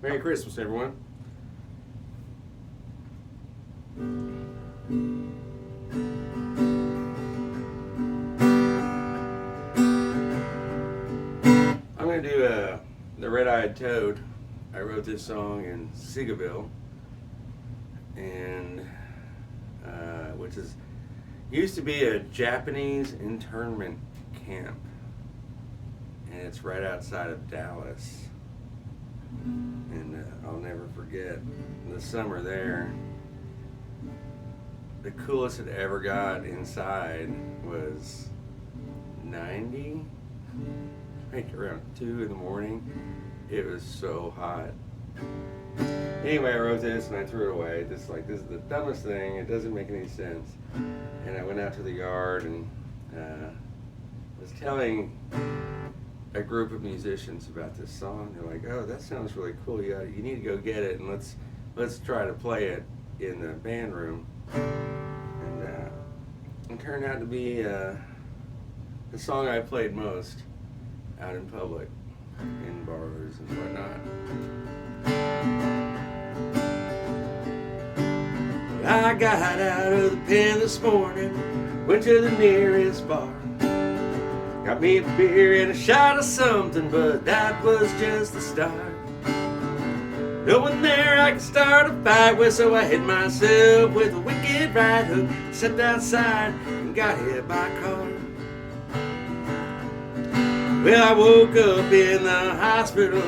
Merry Christmas, everyone. I'm going to do The Red-Eyed Toad. I wrote this song in Seagoville, and which is used to be a Japanese internment camp, and it's right outside of Dallas. And I'll never forget the summer there. The coolest it ever got inside was 90, like around 2 in the morning. It was so hot. Anyway, I wrote this and I threw it away. This is the dumbest thing. It doesn't make any sense. And I went out to the yard and was telling a group of musicians about this song. They're like, "Oh, that sounds really cool. You need to go get it and let's try to play it in the band room." And it turned out to be the song I played most out in public, in bars and whatnot. I got out of the pen this morning, went to the nearest bar. Got me a beer and a shot of something, but that was just the start. No one there I could start a fight with, so I hit myself with a wicked right hook. Stepped outside and got hit by a car. Well, I woke up in the hospital,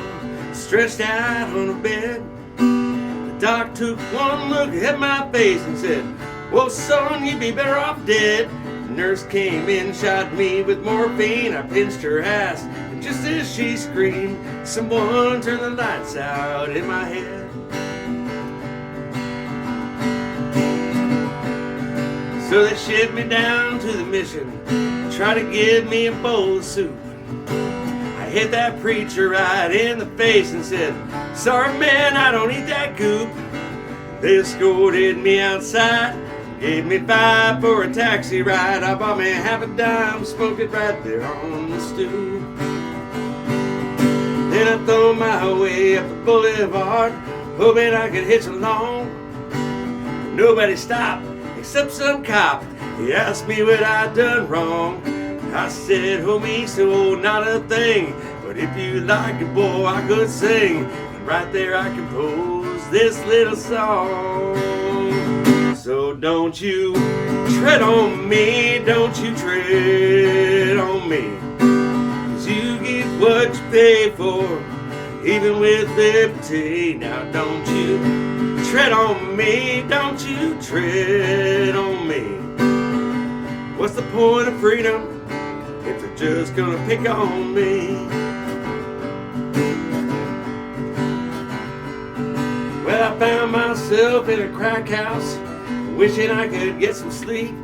stretched out on a bed. The doc took one look at my face and said, "Well, son, you'd be better off dead." Nurse came in, shot me with morphine. I pinched her ass, and just as she screamed, someone turned the lights out in my head. So they shipped me down to the mission, tried to give me a bowl of soup. I hit that preacher right in the face and said, "Sorry, man, I don't eat that goop." They escorted me outside, gave me $5 for a taxi ride. I bought me half a dime, smoked it right there on the stoop. Then I threw my way up the boulevard, hoping I could hitch along. But nobody stopped except some cop. He asked me what I'd done wrong. I said, "Homie, so not a thing, but if you like it, boy, I could sing." And right there I composed this little song. So don't you tread on me, don't you tread on me, 'cause you get what you pay for, even with liberty. Now don't you tread on me, don't you tread on me. What's the point of freedom if they're just gonna pick on me? Well, I found myself in a crack house, wishing I could get some sleep,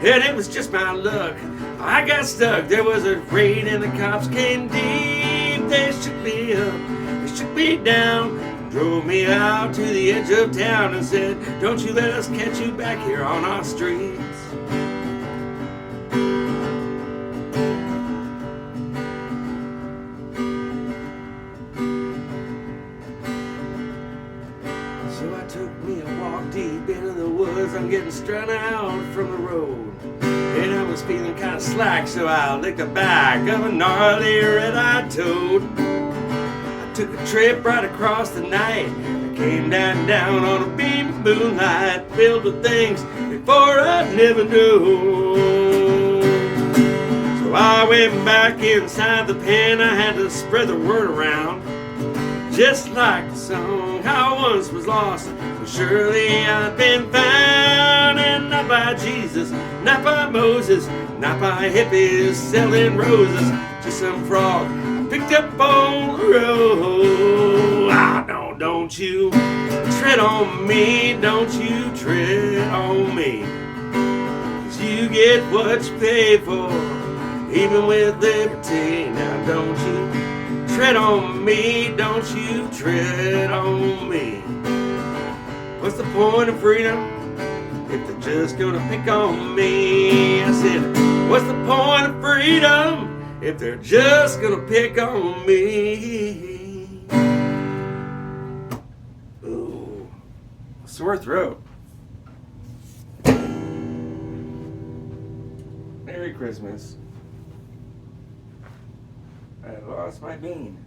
and it was just my luck. I got stuck, there was a raid and the cops came deep. They shook me up, they shook me down, drove me out to the edge of town and said, "Don't you let us catch you back here on our streets." So I took me a walk deep into the woods. I'm getting strung out from the road, and I was feeling kind of slack, so I licked the back of a gnarly red-eyed toad. I took a trip right across the night. I came down on a beam of moonlight, filled with things before I'd never known. So I went back inside the pen. I had to spread the word around, just like the song I once was lost, but surely I've been found. And not by Jesus, not by Moses, not by hippies selling roses, just some frog I picked up on the road. Ah, no, don't you tread on me, don't you tread on me, 'cause you get what you pay for, even with liberty. Now don't you tread on me, don't you tread on me. What's the point of freedom if they're just gonna pick on me? I said, what's the point of freedom if they're just gonna pick on me? Sore throat. Merry Christmas. I lost my bean.